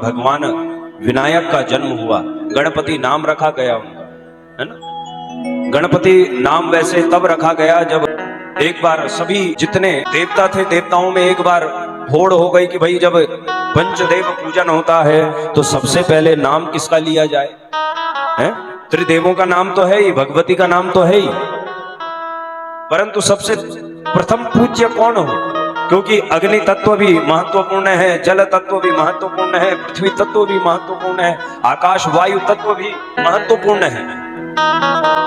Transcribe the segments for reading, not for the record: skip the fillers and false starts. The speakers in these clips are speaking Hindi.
भगवान विनायक का जन्म हुआ, गणपति नाम रखा गया उनका, है ना। गणपति नाम वैसे तब रखा गया जब एक बार सभी जितने देवता थे, देवताओं में एक बार होड़ हो गई कि भाई जब पंचदेव पूजन होता है तो सबसे पहले नाम किसका लिया जाए, है। त्रिदेवों का नाम तो है ही, भगवती का नाम तो है ही, परंतु सबसे प्रथम पूज्य कौन हो, क्योंकि अग्नि तत्व भी महत्वपूर्ण है, जल तत्व भी महत्वपूर्ण है, पृथ्वी तत्व भी महत्वपूर्ण है, आकाश वायु तत्व भी महत्वपूर्ण है।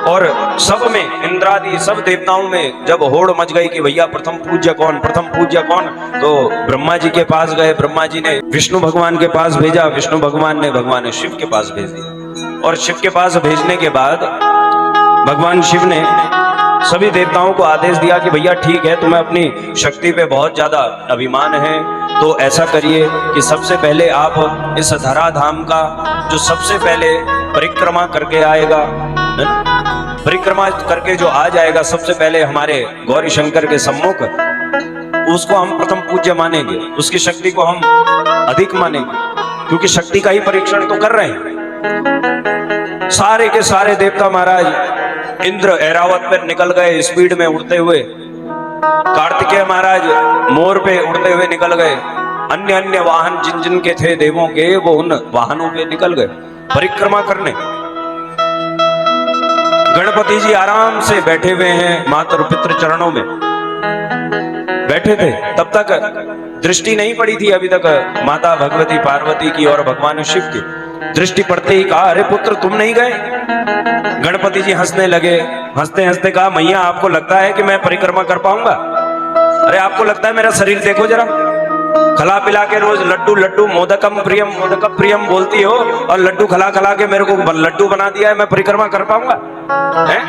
और सब में, इंद्रादि सब देवताओं में जब होड़ मच गई कि भैया प्रथम पूज्य कौन, प्रथम पूज्य कौन, तो ब्रह्मा जी के पास गए, ब्रह्मा जी ने विष्णु भगवान के पास भेजा, विष्णु भगवान ने भगवान शिव के पास भेज दिया, और शिव के पास भेजने के बाद भगवान शिव ने सभी देवताओं को आदेश दिया कि भैया ठीक है, तुम्हें अपनी शक्ति पे बहुत ज्यादा अभिमान है, तो ऐसा करिए कि सबसे पहले आप इस धराधाम का जो सबसे पहले परिक्रमा करके आएगा, परिक्रमा करके जो आ जाएगा सबसे पहले हमारे गौरी शंकर के सम्मुख, उसको हम प्रथम पूज्य मानेंगे, उसकी शक्ति को हम अधिक मानेंगे, क्योंकि शक्ति का ही परीक्षण तो कर रहे हैं। सारे के सारे देवता महाराज इंद्र ऐरावत पर निकल गए स्पीड में उड़ते हुए, कार्तिकेय महाराज मोर पे उड़ते हुए निकल गए, अन्य अन्य वाहन जिन जिन के थे देवों के वो उन वाहनों पे निकल गए परिक्रमा करने। गणपति जी आराम से बैठे हुए हैं, मातृ पितृ चरणों में बैठे थे, तब तक दृष्टि नहीं पड़ी थी अभी तक माता भगवती पार्वती की और भगवान शिव की। दृष्टि पड़ते ही कहा, अरे पुत्र तुम नहीं गए? गणपति जी हंसने लगे, हंसते हंसते कहा, मैया आपको लगता है कि मैं परिक्रमा कर पाऊंगा? अरे आपको लगता है, मेरा शरीर देखो जरा, खला पिला के रोज लड्डू लड्डू मोदकम प्रियम बोलती हो और लड्डू खला खला के मेरे को लड्डू बना दिया है, मैं परिक्रमा कर पाऊंगा? है?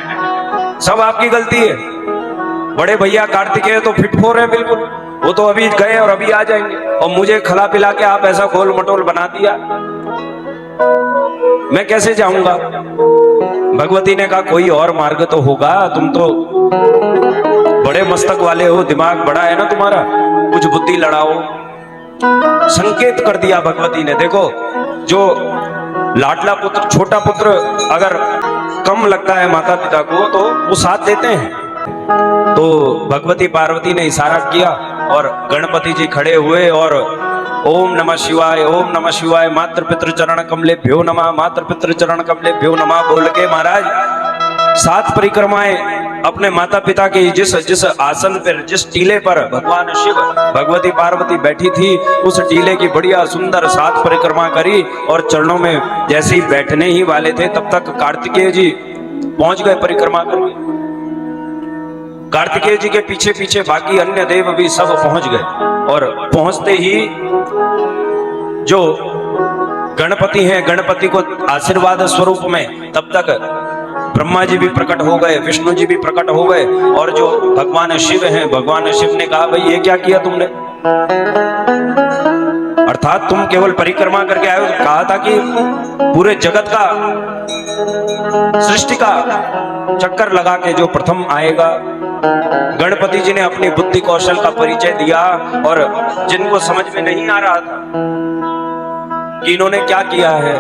सब आपकी गलती है। बड़े भैया कार्तिकेय तो फिट हो रहे हैं बिल्कुल, वो तो अभी गए और अभी आ जाएंगे, और मुझे खला पिला के आप ऐसा गोल मटोल बना दिया, मैं कैसे जाऊंगा? भगवती ने कहा, कोई और मार्ग तो होगा, तुम तो बड़े मस्तक वाले हो, दिमाग बड़ा है ना तुम्हारा, कुछ बुद्धि लड़ाओ। संकेत कर दिया भगवती ने। देखो, जो लाडला पुत्र, छोटा पुत्र अगर कम लगता है माता पिता को तो वो साथ देते हैं। तो भगवती पार्वती ने इशारा किया और गणपति जी खड़े हुए और ओम नमः शिवाय, ओम नमः शिवाय, मातृ पितृ चरण कमलेभ्यो नमः, मातृ पितृ चरण कमलेभ्यो नमः बोल के महाराज 7 परिक्रमाएं अपने माता पिता के जिस आसन पर, जिस टीले पर भगवान शिव भगवती पार्वती बैठी थी, उस टीले की बढ़िया सुंदर 7 परिक्रमा करी, और चरणों में जैसे ही बैठने ही वाले थे तब तक कार्तिकेय जी पहुंच गए परिक्रमा करके। कार्तिकेय जी के पीछे पीछे बाकी अन्य देव भी सब पहुंच गए, और पहुंचते ही जो गणपति हैं, गणपति को आशीर्वाद स्वरूप में तब तक ब्रह्मा जी भी प्रकट हो गए, विष्णु जी भी प्रकट हो गए, और जो भगवान शिव हैं, भगवान शिव ने कहा, भाई ये क्या किया तुमने? अर्थात तुम केवल परिक्रमा करके आए हो, कहा था कि पूरे जगत का, सृष्टि का चक्कर लगा के जो प्रथम आएगा। गणपति जी ने अपनी बुद्धि कौशल का परिचय दिया, और जिनको समझ में नहीं आ रहा था कि इन्होंने क्या किया है,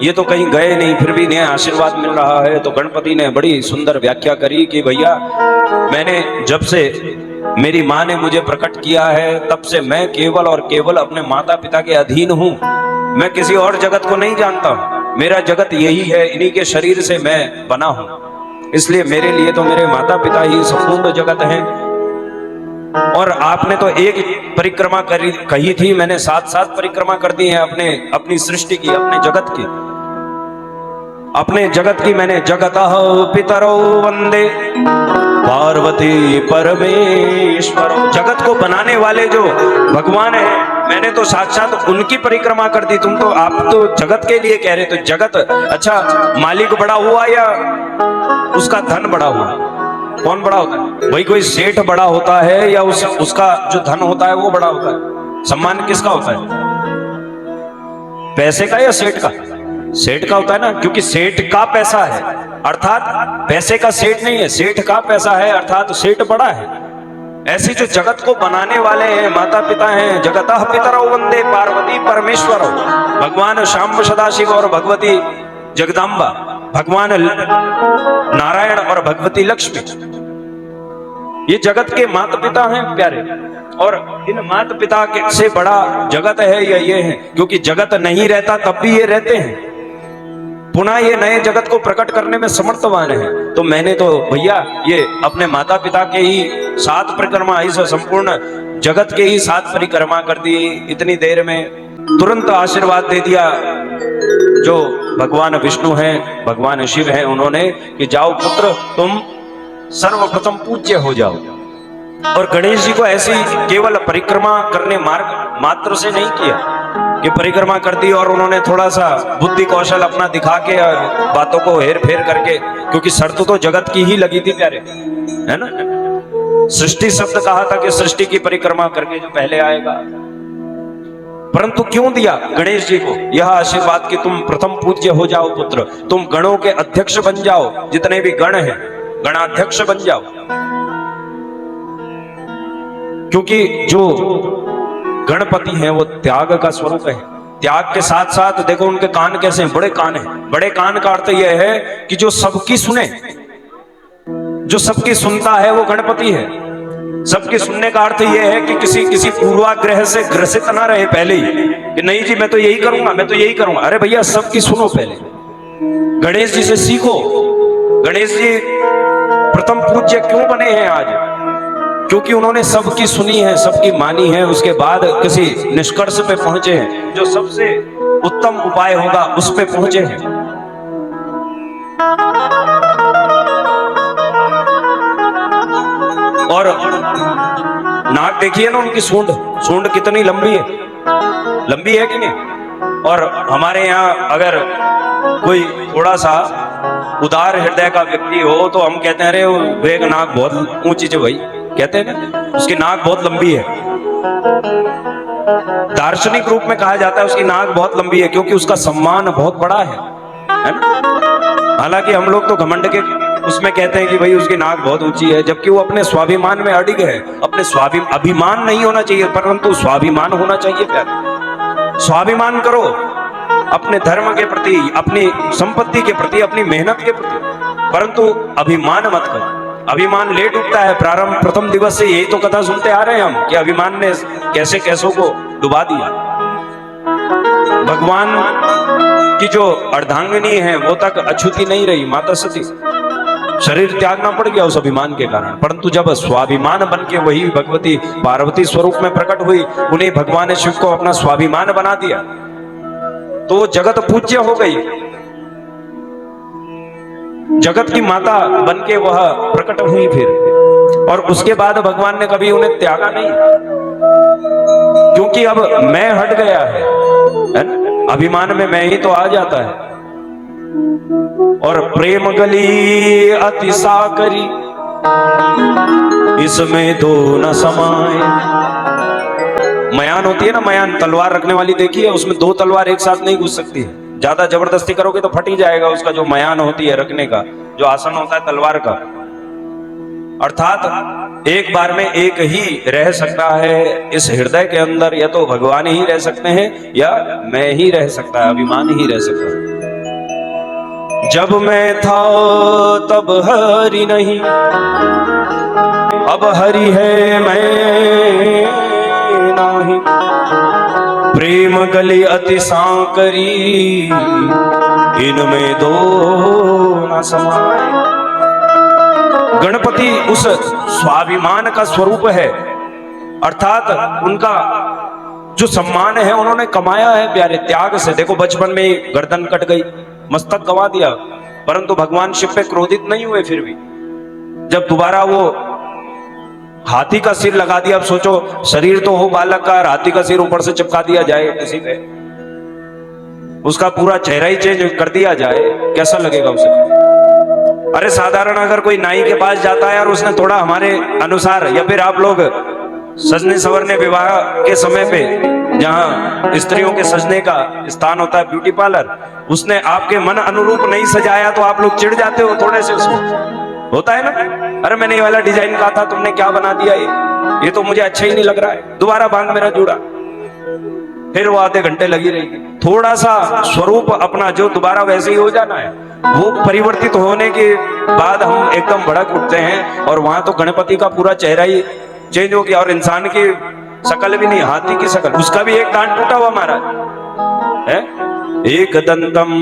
ये तो कहीं गए नहीं, फिर भी इन्हें आशीर्वाद मिल रहा है, तो गणपति ने बड़ी सुंदर व्याख्या करी कि भैया, मैंने जब से मेरी माँ ने मुझे प्रकट किया है तब से मैं केवल और केवल अपने माता पिता के अधीन हूँ, मैं किसी और जगत को नहीं जानता हूँ, मेरा जगत यही है, इन्हीं के शरीर से मैं बना हूँ, इसलिए मेरे लिए तो मेरे माता पिता ही संपूर्ण जगत हैं। और आपने तो एक परिक्रमा कही थी, मैंने 7 परिक्रमा कर दी है अपनी सृष्टि की, अपने जगत की, अपने जगत की। मैंने जगतः पितरो वंदे पार्वती परमेश्वर, जगत को बनाने वाले जो भगवान है, मैंने तो साक्षात उनकी परिक्रमा कर दी। तुम तो, आप तो जगत के लिए कह रहे, तो जगत, अच्छा मालिक बड़ा हुआ या उसका धन बड़ा हुआ? कौन बड़ा होता है भाई? कोई सेठ बड़ा होता है या उसका जो धन होता है वो बड़ा होता है? सम्मान किसका होता है, पैसे का या सेठ का? सेठ का होता है ना, क्योंकि सेठ का पैसा है, अर्थात पैसे का सेठ नहीं है, सेठ का पैसा है, अर्थात सेठ बड़ा है। ऐसी जो जगत को बनाने वाले हैं, माता पिता हैं, जगतः पितरौ वंदे पार्वती परमेश्वरौ, भगवान शाम्ब सदाशिव और भगवती जगदम्बा, भगवान नारायण और भगवती लक्ष्मी, ये जगत के माता पिता हैं प्यारे। और इन माता पिता के से बड़ा जगत है या ये है, क्योंकि जगत नहीं रहता तब भी ये रहते हैं, पुनः ये नए जगत को प्रकट करने में समर्थवान है। तो मैंने तो भैया ये अपने माता पिता के ही 7 परिक्रमा, इस संपूर्ण जगत के ही 7 परिक्रमा कर दी इतनी देर में, तुरंत आशीर्वाद दे दिया जो भगवान विष्णु हैं, भगवान शिव हैं, उन्होंने कि जाओ पुत्र तुम सर्वप्रथम पूज्य हो जाओ। और गणेश जी को ऐसी केवल परिक्रमा करने मार्ग मात्र से नहीं किया कि परिक्रमा कर दी और उन्होंने थोड़ा सा बुद्धि कौशल अपना दिखा के बातों को हेर फेर करके, क्योंकि शर्त तो जगत की ही लगी थी प्यारे, है ना। सृष्टि शब्द कहा था कि सृष्टि की परिक्रमा करके जो पहले आएगा, परंतु क्यों दिया गणेश जी को यह आशीर्वाद कि तुम प्रथम पूज्य हो जाओ पुत्र, तुम गणों के अध्यक्ष बन जाओ, जितने भी गण हैं गणाध्यक्ष बन जाओ। क्योंकि जो गणपति हैं वो त्याग का स्वरूप है। त्याग के साथ साथ देखो उनके कान कैसे हैं, बड़े कान हैं। बड़े कान का अर्थ यह है कि जो सबकी सुने, जो सबकी सुनता है वो गणपति है। सबकी सुनने का अर्थ यह है कि किसी पूर्वाग्रह से ग्रसित ना रहे पहले ही कि नहीं जी मैं तो यही करूंगा, मैं तो यही करूंगा। अरे भैया सबकी सुनो पहले, गणेश जी से सीखो। गणेश जी प्रथम पूज्य क्यों बने हैं आज? क्योंकि उन्होंने सबकी सुनी है, सबकी मानी है, उसके बाद किसी निष्कर्ष पे पहुंचे हैं, जो सबसे उत्तम उपाय होगा उस पे पहुंचे हैं। और नाक देखिए ना उनकी, सूंड कितनी लंबी है, लंबी है कि नहीं। और हमारे यहाँ अगर कोई थोड़ा सा उदार हृदय का व्यक्ति हो तो हम कहते हैं अरे वो नाक बहुत ऊंची है भाई, कहते हैं ना, उसकी नाक बहुत लंबी है। दार्शनिक रूप में कहा जाता है उसकी नाक बहुत लंबी है, क्योंकि उसका सम्मान बहुत बड़ा है ना। हालांकि हम लोग तो घमंड के उसमें कहते हैं कि भाई उसकी नाक बहुत ऊंची है, जबकि वो अपने स्वाभिमान में अडिग है। अपने अभिमान नहीं होना चाहिए, परंतु स्वाभिमान होना चाहिए प्यारे। स्वाभिमान करो अपने धर्म के प्रति, अपनी संपत्ति के प्रति, अपनी मेहनत के प्रति, परंतु अभिमान मत करो। अभिमान लेट उठता है। प्रारंभ प्रथम दिवस से यही तो कथा सुनते आ रहे हैं हम कि अभिमान ने कैसे कैसों को डुबा दिया। भगवान की जो अर्धांगिनी है वो तक अछूती नहीं रही, माता सती, शरीर त्यागना पड़ गया उस अभिमान के कारण। परंतु जब स्वाभिमान बन के वही भगवती पार्वती स्वरूप में प्रकट हुई, उन्हें भगवान शिव को अपना स्वाभिमान बना दिया, तो जगत पूज्य हो गई, जगत की माता बनके वह प्रकट हुई फिर। और उसके बाद भगवान ने कभी उन्हें त्यागा नहीं, क्योंकि अब मैं हट गया है ना, अभिमान में मैं ही तो आ जाता है। और प्रेम गली अति साकरी इसमें दो न समाए। मयान होती है ना, मयान तलवार रखने वाली देखी है, उसमें 2 तलवार एक साथ नहीं घुस सकती है। ज्यादा जबरदस्ती करोगे तो फट ही जाएगा उसका जो मयान होती है रखने का, जो आसन होता है तलवार का। अर्थात एक बार में एक ही रह सकता है इस हृदय के अंदर, या तो भगवान ही रह सकते हैं या मैं ही रह सकता है, अभिमान ही रह सकता है। जब मैं था तब हरि नहीं, अब हरि है मैं नाही। प्रेम गली अति सांकरी इनमें दो न समाए। गणपति उस स्वाभिमान का स्वरूप है, अर्थात उनका जो सम्मान है उन्होंने कमाया है प्यारे त्याग से। देखो बचपन में ही गर्दन कट गई, मस्तक गवा दिया, परंतु भगवान शिव पे क्रोधित नहीं हुए। फिर भी जब दोबारा वो हाथी का सिर लगा दिया, अब सोचो शरीर तो हो बालक का, हाथी का सिर ऊपर से चिपका दिया जाए किसी पे, उसका पूरा चेहरा ही चेंज कर दिया जाए, कैसा लगेगा उसे? अरे साधारण अगर कोई नाई के पास जाता है और उसने थोड़ा हमारे अनुसार, या फिर आप लोग सजने संवरने विवाह के समय पे जहां स्त्रियों के सजने का स्थान होता है ब्यूटी पार्लर, उसने आपके मन अनुरूप नहीं सजाया तो आप लोग चिढ़ जाते हो थोड़े से उसमें। होता है ना, अरे मैंने ये वाला डिजाइन कहा था, तुमने क्या बना दिया, ये तो मुझे अच्छा ही नहीं लग रहा है, दोबारा बांध मेरा जूड़ा। फिर वो आधे घंटे लगी रहेगी। थोड़ा सा स्वरूप अपना जो दोबारा वैसे ही हो जाना है, वो परिवर्तित होने के बाद हम एकदम भड़क उठते हैं। और वहां तो गणपति का पूरा चेहरा ही चेंज हो गया, और इंसान की शकल भी नहीं, हाथी की शकल, उसका भी एक दांत टूटा हुआ महाराज है। एक दंतम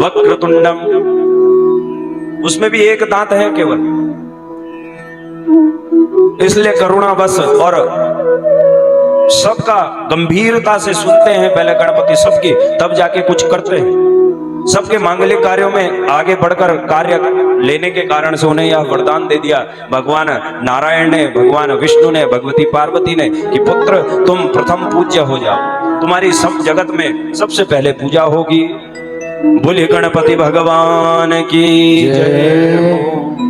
वक्रतुंडम, उसमें भी एक दांत है केवल। इसलिए करुणा बस, और सबका गंभीरता से सुनते हैं पहले गणपति सबकी, तब जाके कुछ करते हैं। सबके मांगलिक कार्यों में आगे बढ़कर कार्य लेने के कारण से उन्हें यह वरदान दे दिया भगवान नारायण ने, भगवान विष्णु ने, भगवती पार्वती ने कि पुत्र तुम प्रथम पूज्य हो जाओ, तुम्हारी सब जगत में सबसे पहले पूजा होगी। बोले गणपति भगवान की जय हो।